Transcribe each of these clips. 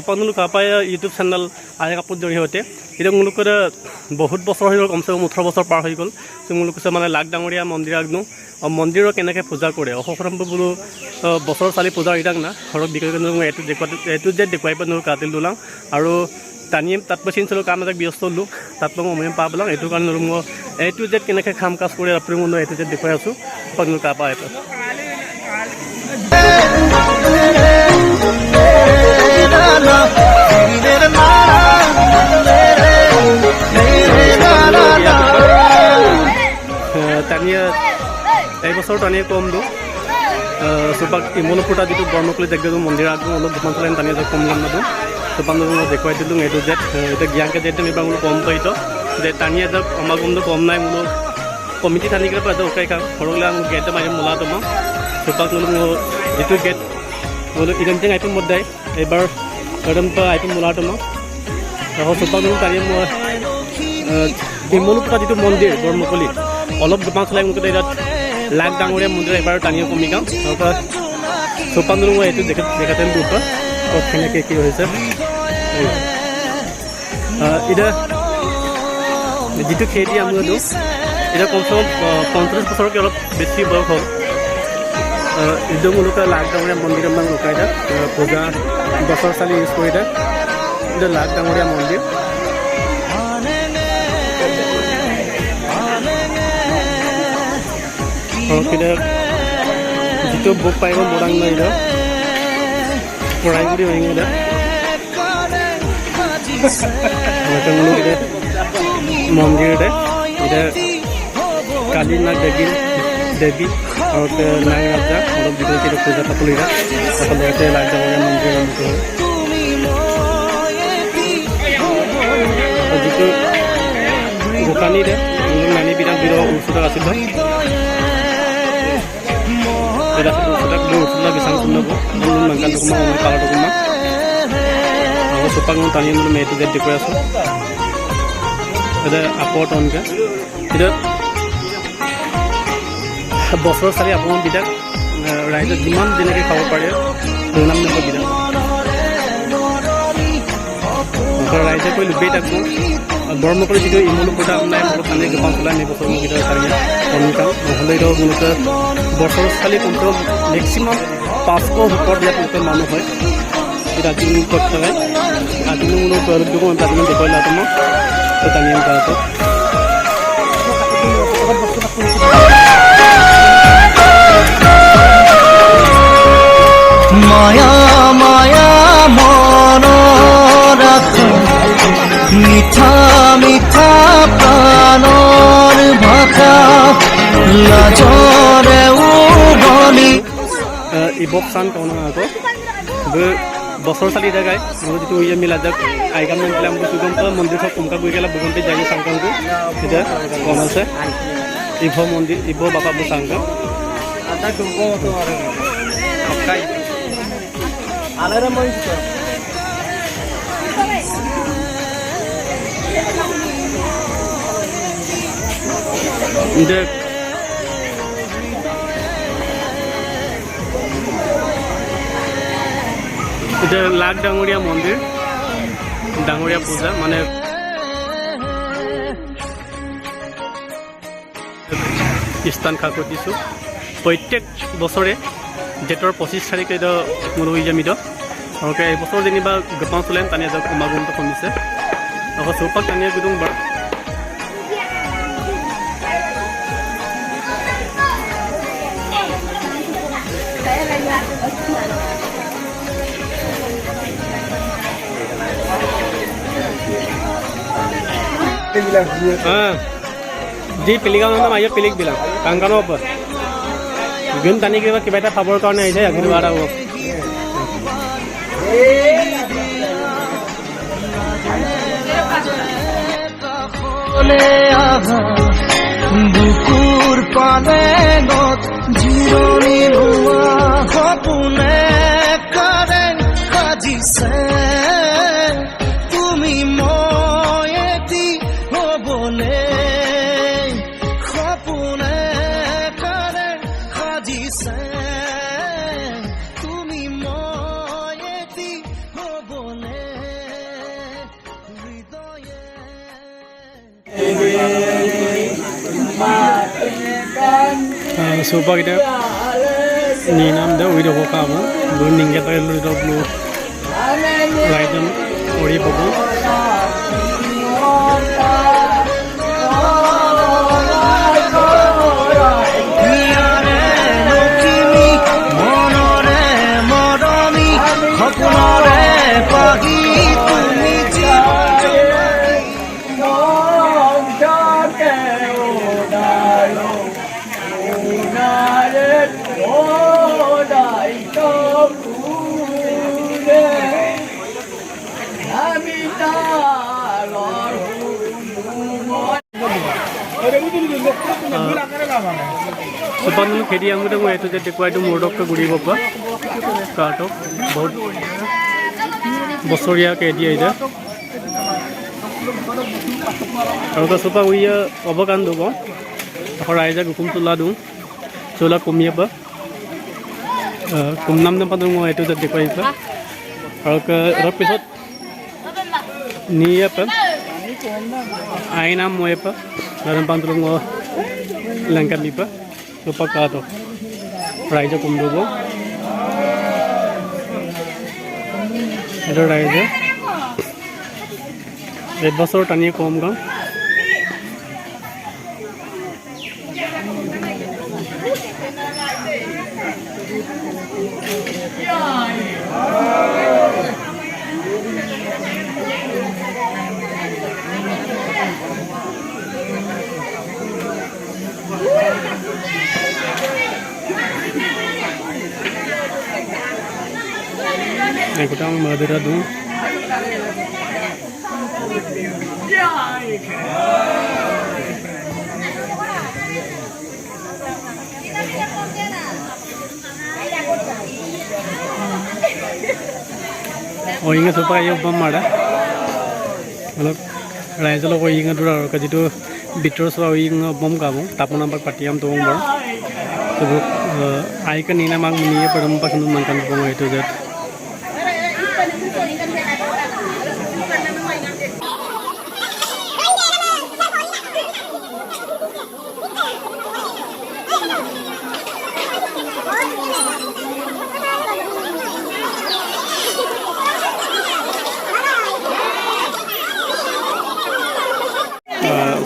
চুপানুল কাপাই YouTube channel আয়ে কাপোৰ জৰিয়তে এতিয়া মোলোকৰ বহুত বছৰ হৈ গ'ল কমচে কম 18 বছৰ পাৰ হৈ গ'ল মোলোক মানে লাখ ডাঙৰীয়া মন্দিৰ আগনো মন্দিৰৰ কেনেকৈ পূজা কৰে অসম্ভৱ বোলো বছৰ চালি পূজাৰ ইটাক না ঘৰত বিক্ৰী এইটো যে দেখুৱাই পানো কাটিল দোলাং আৰু টানিম তাত পচিন চলো কাম এটাক ব্যস্ত লোক তাত মই পা পেলাম এইটো কাৰণে মই এইটো যে কেনেকৈ কাম কাজ কৰে আপুনি মই এইটো যে দেখুৱাই আছোঁ চুপানুল কাপা এইটো টানিয়া এই বছৰ টানিয়ে কম দিওঁ চুপাক ইমলো ফুটা যিটো বৰ্ণকলি জেগটো মন্দিৰ আগটো অলপ দুখন চলাই টানিয়ে কম দাম দিওঁ চুপানো মই দেখুৱাই দিলোঁ এইটো জেট এতিয়া জ্ঞানকে জেট এইবাৰ মোলো কম পাইতো যে টানিয়ে যাওক আমাৰ কমটো কম নাই মোলো কমিটি টানি কিনে পাই উকাই খাওঁ ঘৰলৈ মোক গেটে মাৰি মোলাটো মই চুপাক মোলো মোৰ যিটো গেট মোলো ইডেণ্টিং আইটেম মধ্যাই এইবাৰ একদম আইটেম মোলাটো মই আকৌ চুপাক মোলো টানিয়ে মই ইমলো ফুটা যিটো মন্দিৰ বৰমুকলি অলপ দুপাং চলাই মোক ইয়াত লাখ ডাঙৰীয়া মন্দিৰ এবাৰ টানিয়ে কমি গাওঁ তাৰপৰা চুপানুল মই এইটো দেখাতেন দুখ কেনেকৈ কি হৈছে এতিয়া যিটো খেতি আমি দিওঁ এতিয়া কমচে কম 50 বছৰকৈ অলপ বেছি বয়স হ'ল এইটো মোলোকে লাখ ডাঙৰীয়া মন্দিৰ আমাক লুকাই দিয়ে পূজা বছৰ চালি ইউজ কৰি দিয়ে এইটো লাখ ডাঙৰীয়া মন্দিৰ যিটো বুক পাৰিব মোৰাং লৈ যাওঁ পঢ়াই কৰি হৈ গ'লে মন্দিৰতে এতিয়া কালি নাগ দেৱী আৰু নাগ ৰাজা অলপ দীঘল কিন্তু পূজা পাতলি সকলোতে লাগ ডাঙৰীয়া মন্দিৰ যিটো গোসানীৰে নানী বিৰাট বিৰহ ওচৰত আছিল usulah bisa kunnabo mangkan kuma kala kuma aku supang tani mun me itu gede koyaso ada apot on ka itu বছৰ চাৰি আপুনি বিদাক ৰাইজক যিমান দিনকে খাব পাৰে দুনাম দিব বিদাক ৰাইজে কৈ লুবেই থাকোঁ বৰমুকলি যিটো ইমলো ফুটা নাই মোৰ পানী দুখন চলাই নি বছৰ ভিতৰত কাৰণে কমিকাওঁ নহ'লে মোলোকে বছৰ চালি কমটো মেক্সিমাম 500 ওপৰত ইয়াত লোকেল মানুহ হয় ৰাতি ক'ত থাকে আজি মোলো দেখোন তাতে দেখুৱাই লাটো মই টানি আনটো মায়া মায়া মন রাখ মিঠা মিঠা প্রাণর ভাষা লাজরে উভনি ইবক চান কওঁ আকৌ বছৰ চালি দেখাই মোৰ যিটো ইয়ে মিলা যাক আইকান মন্দিৰ আমি সুগন্ত মন্দিৰ সব কুমকা গৈ গেলা বগন্তি যাই চাংকাংটো এটা কম আছে ইভ মন্দিৰ ইভ বাবা বুসাংকা আটা দুগো তো আৰে অকাই আলাৰে মন্দিৰ ইদে এটা লাখ ডাঙৰীয়া মন্দিৰ ডাঙৰীয়া পূজা মানে স্থান খাক দিছোঁ প্ৰত্যেক বছৰে জেঠৰ 25 তাৰিখে মোৰ হৈ যামিত আৰু এই বছৰ যেনিবা গোপাল চলেন টানিয়া যাওক সমাগমটো কমিছে আকৌ চৌপাক টানিয়া গুদুং বৰ di pilihan nama ayo pilih bilang kangkang apa gun tani kita itu favor karena aja ya gitu ada wo bukur panegot jironi lua hopune karen kaji se tumi moyeti hobone hopune karen kaji se tumi moyeti hobone Supa kita ni nam dah udah buka kamu, belum ninggal pada lu dah belum rajam ori buku. Supan dulu kedi yang udah gue itu jadi kuai itu murdok ke guri bapak, kato, बहुत बसोरिया kedi aja. Kalau ke supa gue ya obakan dulu, kalau aja gukum tu ladu, cola kumia apa, kumnam tempat gue itu jadi kuai apa. Kalau ke episode ni apa, aina mau apa, dalam pantun gue lengkap apa. Lupa kato, raja kumdugo, itu raja. Besar tanya kom kan? Aku tahu Madura tu. Oh ingat supaya bom ada. Kalau raja lo ingat dulu kalau jadi tu bitrus lo ingat bom kamu, tapi nampak partiam tu orang. Sebab icon ini nampak meniap pada nampak sendu makan bom itu je.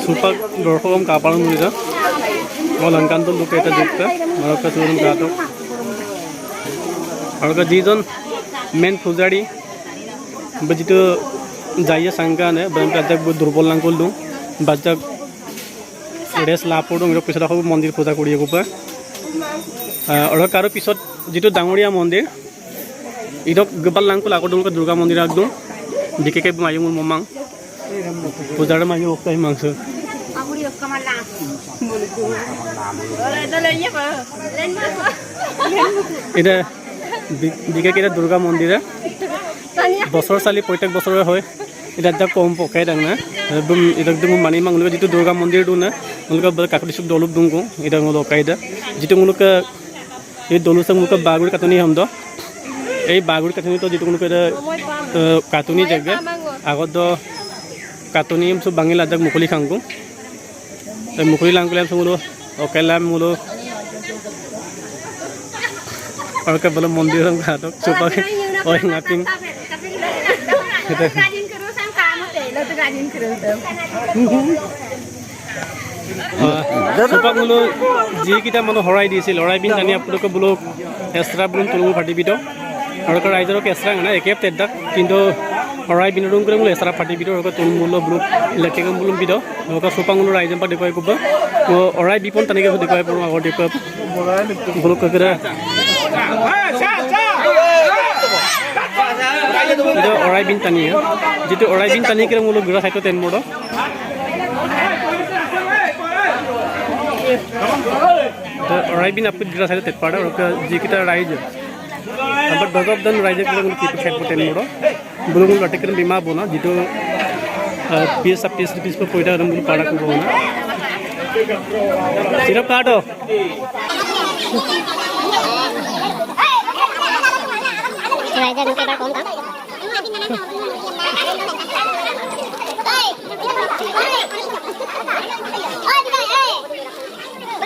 Supa dorong kapal muda, kalau langkan tu luka itu juga, mereka turun ke atas. Kalau ke jiran main pujari, begitu jaya sangka ne, berangkat ajak buat durbol langkul dong, bajak res lapor dong, itu pisau aku mandir puja kuriya kupa. Orang karo pisau, jitu danguria mandir, itu gebal langkul aku dong ke durga mandir aku dong, dikeke mayung memang. Pujar maju oke mangsa. Aku di kamar lang. Itu lainnya apa? Lain apa? Ida dika kita Durga Mandir. Bosor sali poitek bosor hoy. Ida da kom pokai dang na. Bum ida dum mani mang lu jitu Durga Mandir du na. Mulka bal kakudi sub dolub dungko. Ida ngolo kaida. Jitu mulka ये दोनों से मुझे बागुड़ कतुनी हम दो ये बागुड़ कतुनी तो जितने मुझे कातुनी जगह आगत दो कातुनी हम सब बांगे लादक मुखली खांगो तो मुखली लांग ले हम सब मुलो ओकेला मुलो और क्या बोलो मंदिर हम खातो सुपर और ngating Supak mulu ji kita mano horai diisi horai bin tani apno ko bulo extra bulun tulu phati bito aru ko raizor ko extra na ekep teddak kintu horai bin rung kore mulo extra phati bito ko tulu mulo bulo electric bulun bito ko supak mulu raizem pa dekoi ko ba ko horai bipon tani ko dekoi puro agor dekoi bulo ko kera itu horai bin tani ya jitu horai bin tani kera mulo gura saito ten modo Orai bin apit gira saja tetpada orang ji kita raise. Ambat bagab dan raise kita mungkin kita set poten moro. Belum mulu artikel lima bona, jitu piece per poida orang mulu pada ku bona. Sirup kato. Raise mungkin ada kontak.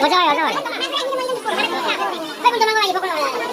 Ôi trời ơi. Saya pun tenang lagi pokoknya.